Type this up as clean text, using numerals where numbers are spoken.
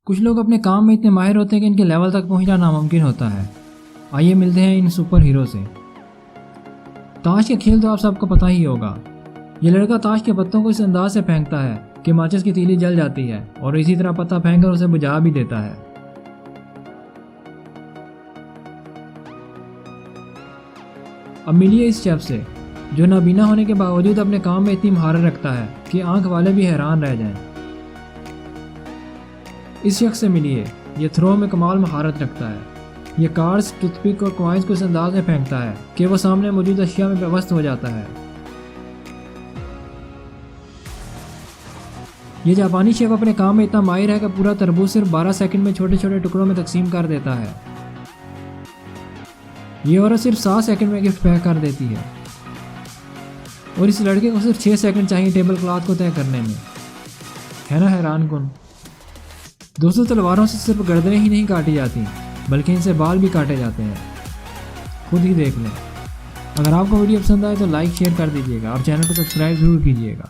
کچھ لوگ اپنے کام میں اتنے ماہر ہوتے ہیں کہ ان کے لیول تک پہنچنا ناممکن ہوتا ہے۔ آئیے ملتے ہیں ان سپر ہیرو سے۔ تاش کا کھیل تو آپ سب کو پتہ ہی ہوگا۔ یہ لڑکا تاش کے پتوں کو اس انداز سے پھینکتا ہے کہ ماچس کی تیلی جل جاتی ہے اور اسی طرح پتا پھینک کر اسے بجھا بھی دیتا ہے۔ اب ملیے اس شخص سے جو نابینا ہونے کے باوجود اپنے کام میں اتنی مہارت رکھتا ہے کہ آنکھ والے بھی حیران رہ جائیں۔ اس شخص سے ملیے، یہ تھرو میں کمال مہارت رکھتا ہے۔ یہ کارڈز، ٹوتھ پک اور کوائنز کو اس انداز میں پھینکتا ہے کہ وہ سامنے موجود اشیاء میں پیوست ہو جاتا ہے۔ یہ جاپانی شیف اپنے کام میں اتنا ماہر ہے کہ پورا تربوز صرف 12 سیکنڈ میں چھوٹے چھوٹے ٹکڑوں میں تقسیم کر دیتا ہے۔ یہ عورت صرف 7 سیکنڈ میں گفٹ پیک کر دیتی ہے اور اس لڑکے کو صرف 6 سیکنڈ چاہیے ٹیبل کلاتھ کو طے کرنے میں۔ ہے نا حیران کن؟ دوستوں، تلواروں سے صرف گردنیں ہی نہیں کاٹی جاتی بلکہ ان سے بال بھی کاٹے جاتے ہیں، خود ہی دیکھ لیں۔ اگر آپ کو ویڈیو پسند آئے تو لائک شیئر کر دیجیے گا اور چینل کو سبسکرائب ضرور کیجیے گا۔